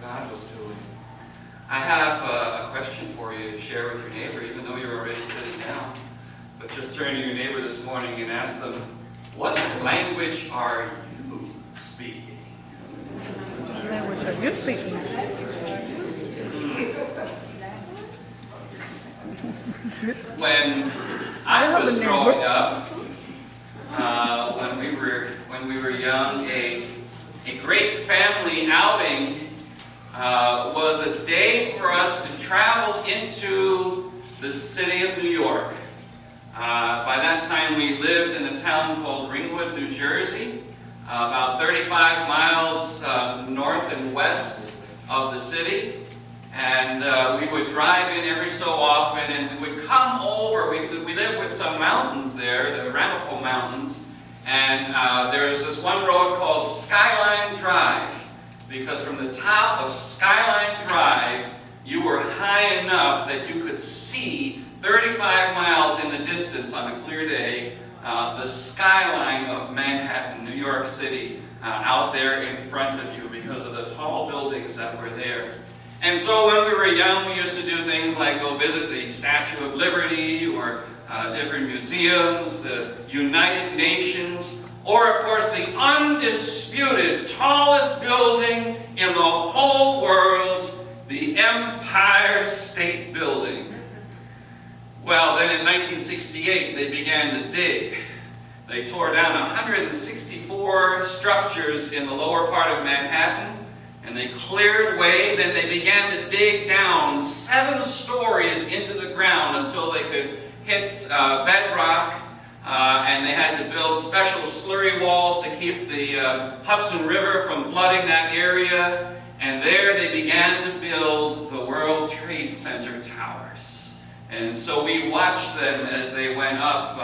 God was doing. I have a question for you to share with your neighbor, even though you're already sitting down. But just turn to your neighbor this morning and ask them, what language are you speaking? What language are you speaking? When I was growing up, when we were young, a great family outing was a day for us to travel into the city of New York. By that time, we lived in a town called Ringwood, New Jersey, about 35 miles north and west of the city. And we would drive in every so often, and we would come over. We lived with some mountains there, the Ramapo Mountains, and there's this one road called Skyline Drive, because from the top of Skyline Drive, you were high enough that you could see 35 miles in the distance on a clear day, the skyline of Manhattan, New York City, out there in front of you because of the tall buildings that were there. And so when we were young, we used to do things like go visit the Statue of Liberty or different museums, the United Nations, or of course the undisputed tallest building in the whole world, the Empire State Building. Well, then in 1968, they began to dig. They tore down 164 structures in the lower part of Manhattan, and they cleared way. Then they began to dig down 7 stories into the ground until they could hit bedrock, and they had to build special slurry walls to keep the Hudson River from flooding that area. And there they began to build the World Trade Center towers. And so we watched them as they went up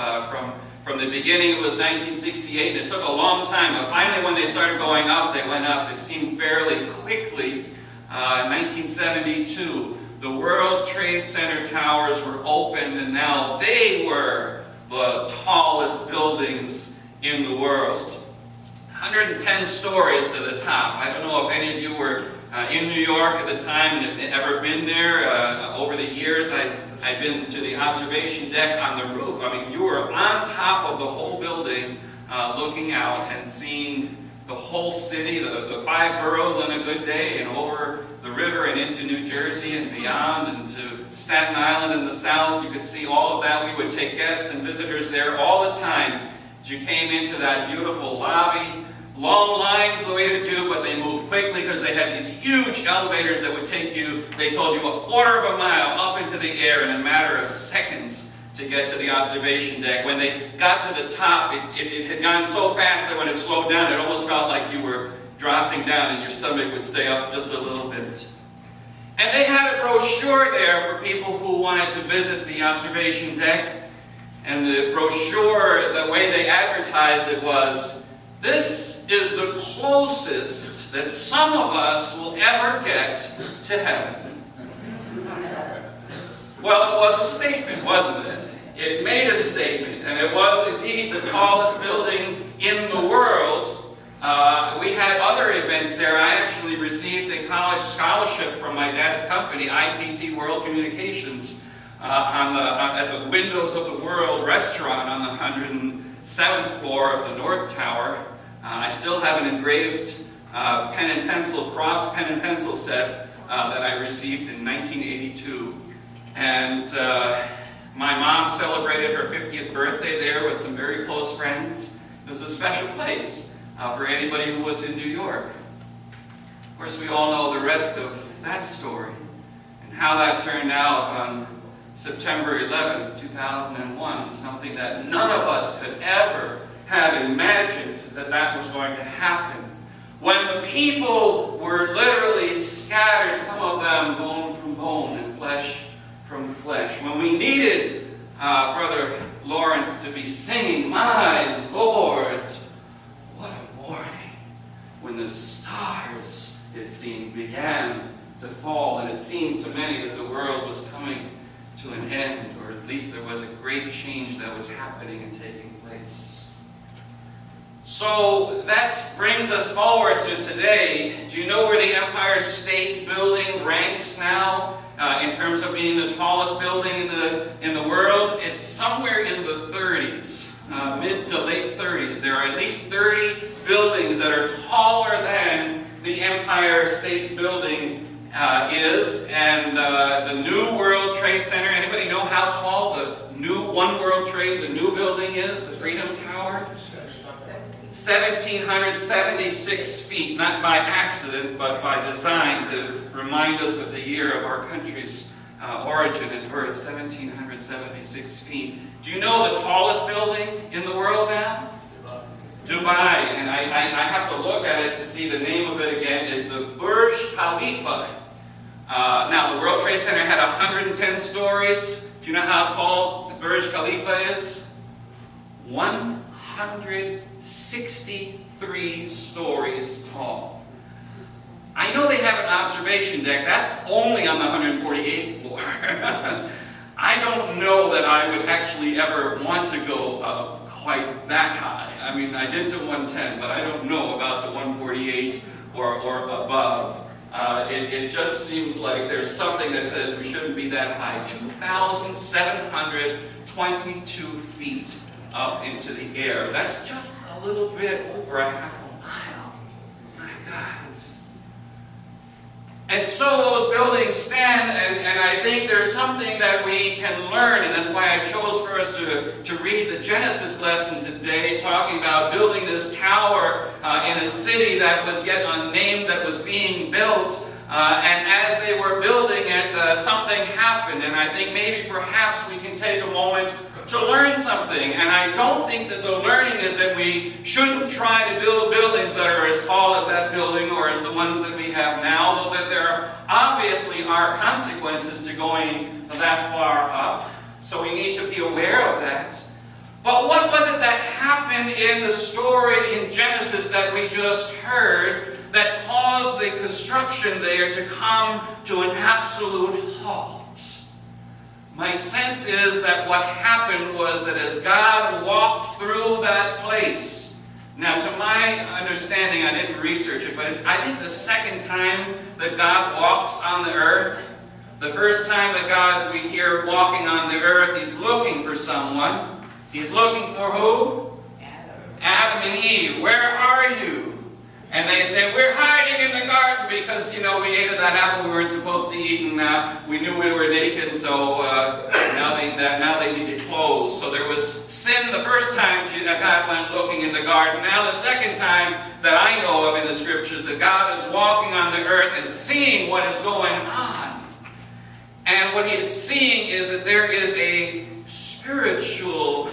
from the beginning. It was 1968, and it took a long time. But finally, when they started going up, they went up, it seemed fairly quickly. 1972, the World Trade Center towers were opened, and now they were the tallest buildings in the world. 110 stories to the top. I don't know if any of you were in New York at the time and have ever been there. Over the years, I've been to the observation deck on the roof. I mean, you were on top of the whole building, looking out and seeing the whole city, the 5 boroughs on a good day, and over the river and into New Jersey and beyond, and to Staten Island in the south. You could see all of that. We would take guests and visitors there all the time. As you came into that beautiful lobby, long lines the way to do, but they moved quickly because they had these huge elevators that would take you, they told you, a quarter of a mile up into the air in a matter of seconds to get to the observation deck. When they got to the top, it had gone so fast that when it slowed down, it almost felt like you were dropping down and your stomach would stay up just a little bit. And they had a brochure there for people who wanted to visit the observation deck. And the brochure, the way they advertised it was, this is the closest that some of us will ever get to heaven. Well, it was a statement, wasn't it? It made a statement, and it was indeed the tallest building in the world. We had other events there. I actually received a college scholarship from my dad's company, ITT World Communications, at the Windows of the World restaurant on the 107th floor of the North Tower. I still have an engraved pen and pencil, cross pen and pencil set that I received in 1982. And my mom celebrated her 50th birthday there with some very close friends. It was a special place for anybody who was in New York. Of course, we all know the rest of that story and how that turned out on September 11th, 2001, something that none of us could ever have imagined that was going to happen. When the people were literally scattered, some of them bone from bone and flesh from flesh. When we needed Brother Lawrence to be singing, "My Lord," what a morning, when the stars, it seemed, began to fall, and it seemed to many that the world was coming to an end, or at least there was a great change that was happening and taking place. So that brings us forward to today. Do you know where the Empire State Building ranks now in terms of being the tallest building in the world? It's somewhere in the 30s, mid to late 30s. There are at least 30 buildings that are taller than the Empire State Building is. And the New World Trade Center, anybody know how tall the new One World Trade, the new building is, the Freedom Tower? 1,776 feet, not by accident, but by design to remind us of the year of our country's origin and birth, 1,776 feet. Do you know the tallest building in the world now? Dubai. And I have to look at it to see the name of it again, is the Burj Khalifa. Now, the World Trade Center had 110 stories. Do you know how tall the Burj Khalifa is? 163 stories tall. I know they have an observation deck. That's only on the 148th floor. I don't know that I would actually ever want to go up quite that high. I mean, I did to 110, but I don't know about to 148 or above. It just seems like there's something that says we shouldn't be that high. 2,722 feet up into the air. That's just a little bit over a half a mile. My God. And so those buildings stand, and I think there's something that we can learn, and that's why I chose for us to read the Genesis lesson today, talking about building this tower in a city that was yet unnamed, that was being built. And as they were building it, something happened, and I think maybe perhaps we can take a moment to learn something. And I don't think that the learning is that we shouldn't try to build buildings that are as tall as that building or as the ones that we have now, though that there obviously are consequences to going that far up. So we need to be aware of that. But what was it that happened in the story in Genesis that we just heard that caused the construction there to come to an absolute halt? My sense is that what happened was that as God walked through that place, now to my understanding, I didn't research it, but it's I think the second time that God walks on the earth. The first time that God, we hear walking on the earth, He's looking for someone. He's looking for who? Adam and Eve. Where are you? And they say, we're hiding in the garden because, you know, we ate of that apple we weren't supposed to eat, and we knew we were naked, so now they needed clothes. So there was sin the first time God went looking in the garden. Now the second time that I know of in the Scriptures that God is walking on the earth and seeing what is going on. And what He is seeing is that there is a spiritual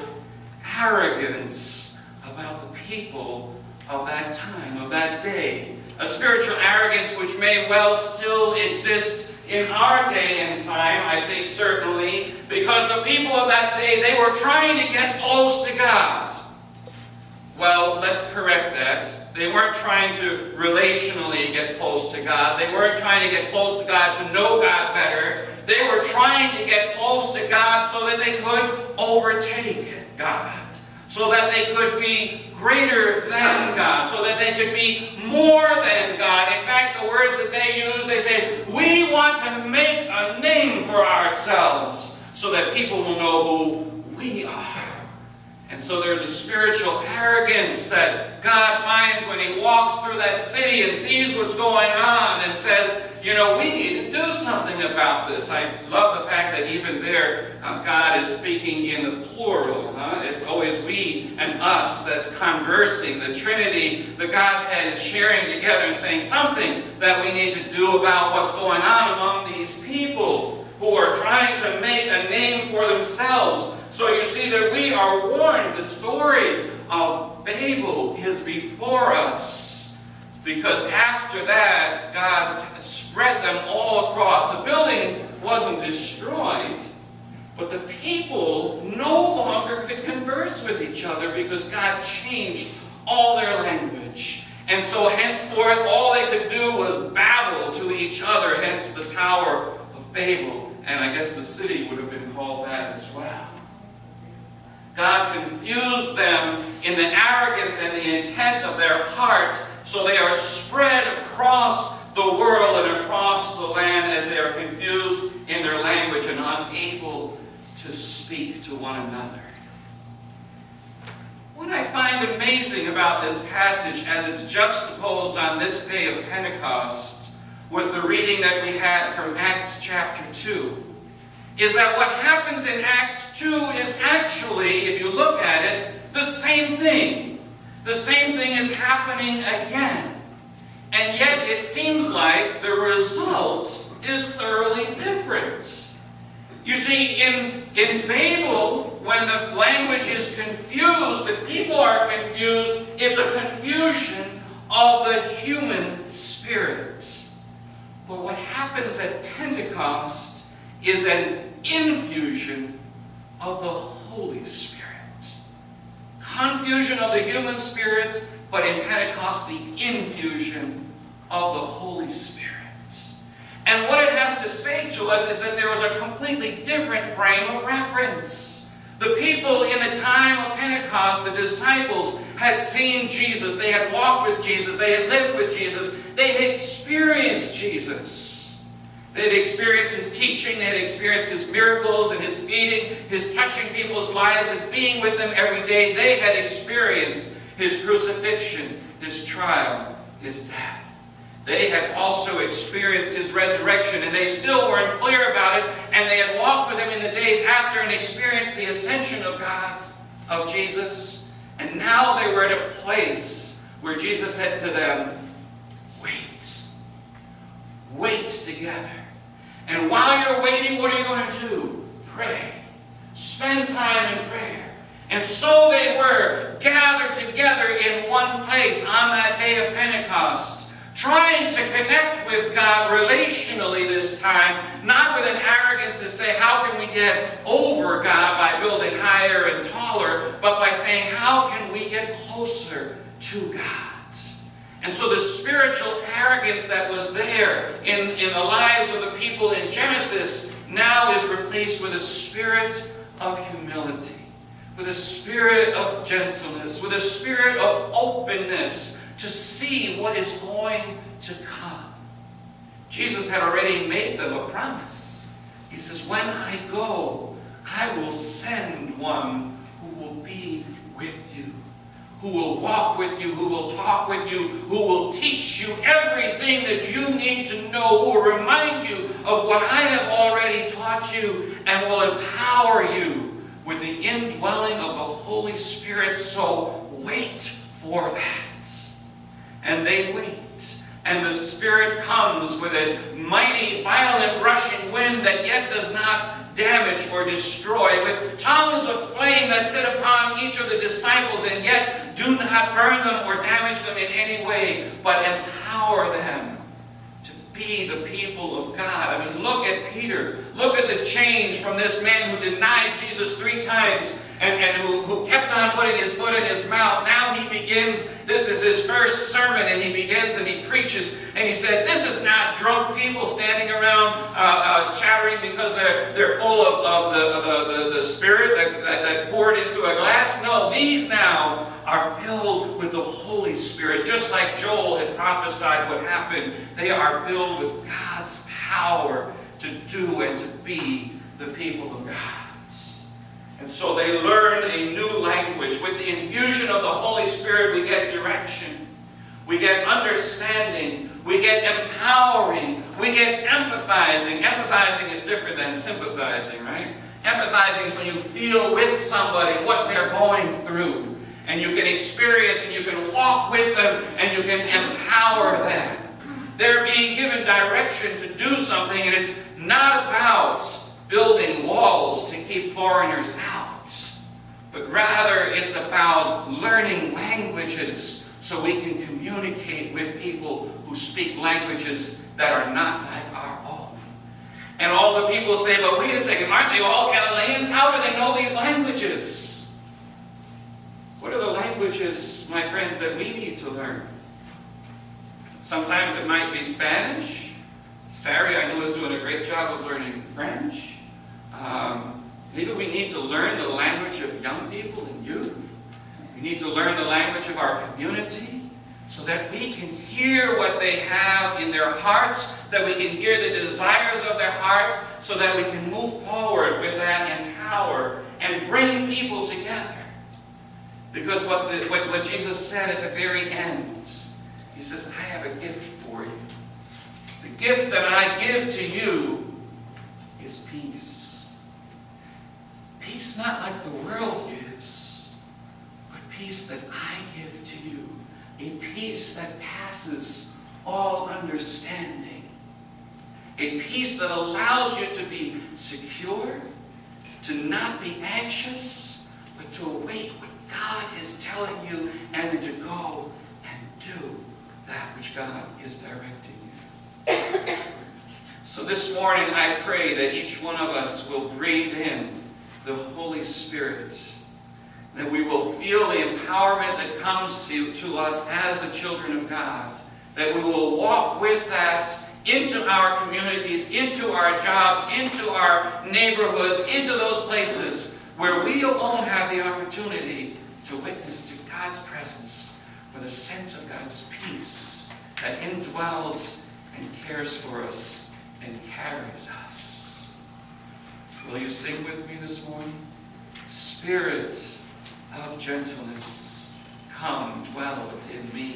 arrogance about the people of that time, of that day. A spiritual arrogance which may well still exist in our day and time, I think certainly, because the people of that day, they were trying to get close to God. Well, let's correct that. They weren't trying to relationally get close to God. They weren't trying to get close to God to know God better. They were trying to get close to God so that they could overtake God. So that they could be greater than God. So that they could be more than God. In fact, the words that they use, they say, we want to make a name for ourselves so that people will know who we are. And so there's a spiritual arrogance that God finds when He walks through that city and sees what's going on and says, you know, we need to do something about this. I love the fact that even there, God is speaking in the plural. It's always we and us that's conversing. The Trinity, the Godhead is sharing together and saying something that we need to do about what's going on among these people who are trying to make a name for themselves. So you see that we are warned. The story of Babel is before us. Because after that, God spread them all across. The building wasn't destroyed, but the people no longer could converse with each other because God changed all their language. And so henceforth, all they could do was babble to each other, hence the Tower of Babel. And I guess the city would have been called that as well. God confused them in the arrogance and the intent of their heart, so they are spread across the world and across the land as they are confused in their language and unable to speak to one another. What I find amazing about this passage as it's juxtaposed on this day of Pentecost with the reading that we had from Acts chapter 2 is that what happens in Acts 2 is actually, if you look at it, the same thing. The same thing is happening again. And yet it seems like the result is thoroughly different. You see, in Babel, when the language is confused, the people are confused, it's a confusion of the human spirit. But what happens at Pentecost is an infusion of the Holy Spirit. Confusion of the human spirit, but in Pentecost, the infusion of the Holy Spirit. And what it has to say to us is that there was a completely different frame of reference. The people in the time of Pentecost, the disciples, had seen Jesus. They had walked with Jesus. They had lived with Jesus. They had experienced Jesus. They had experienced His teaching. They had experienced His miracles and His feeding, His touching people's lives, His being with them every day. They had experienced His crucifixion, His trial, His death. They had also experienced His resurrection, and they still weren't clear about it, and they had walked with Him in the days after and experienced the ascension of God, of Jesus. And now they were at a place where Jesus said to them, wait. Wait together. And while you're waiting, what are you going to do? Pray. Spend time in prayer. And so they were gathered together in one place on that day of Pentecost, trying to connect with God relationally this time, not with an arrogance to say, how can we get over God by building higher and taller, but by saying, how can we get closer to God? And so the spiritual arrogance that was there in the lives of the people in Genesis now is replaced with a spirit of humility, with a spirit of gentleness, with a spirit of openness to see what is going to come. Jesus had already made them a promise. He says, when I go, I will send one who will be with you, who will walk with you, who will talk with you, who will teach you everything that you need to know, who will remind you of what I have already taught you, and will empower you with the indwelling of the Holy Spirit. So wait for that. And they wait. And the Spirit comes with a mighty, violent, rushing wind that yet does not damage or destroy, with tongues of flame that sit upon each of the disciples and yet do not burn them or damage them in any way, but empower them to be the people of God. I mean, look at Peter. Look at the change from this man who denied Jesus 3 times and who kept on putting his foot in his mouth. Now he begins, this is his first sermon, and he begins and he preaches, and he said, this is not drunk people standing around chattering because they're full of the Spirit that poured into a glass. No, these now are filled with the Holy Spirit. Just like Joel had prophesied what happened, they are filled with God's power to do and to be the people of God. And so they learn a new language. With the infusion of the Holy Spirit, we get direction. We get understanding. We get empowering. We get empathizing. Empathizing is different than sympathizing, right? Empathizing is when you feel with somebody what they're going through. And you can experience and you can walk with them and you can empower them. They're being given direction to do something, and it's not about building walls to keep foreigners out, but rather it's about learning languages so we can communicate with people who speak languages that are not like our own. And all the people say, but wait a second, aren't they all Galileans? How do they know these languages? What are the languages, my friends, that we need to learn? Sometimes it might be Spanish. Sari, I know, is doing a great job of learning French. Maybe we need to learn the language of young people and youth. We need to learn the language of our community so that we can hear what they have in their hearts, that we can hear the desires of their hearts, so that we can move forward with that in power and bring people together. Because what Jesus said at the very end, he says, I have a gift for you. The gift that I give to you is peace. Peace not like the world gives, but peace that I give to you. A peace that passes all understanding. A peace that allows you to be secure, to not be anxious, but to await what God is telling you and to go and do that which God is directing you. So this morning I pray that each one of us will breathe in the Holy Spirit, that we will feel the empowerment that comes to us as the children of God, that we will walk with that into our communities, into our jobs, into our neighborhoods, into those places where we alone have the opportunity to witness to God's presence with a sense of God's peace that indwells and cares for us and carries us. Will you sing with me this morning? Spirit of gentleness, come dwell within me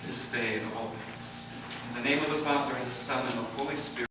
this day and always. In the name of the Father, and the Son, and the Holy Spirit.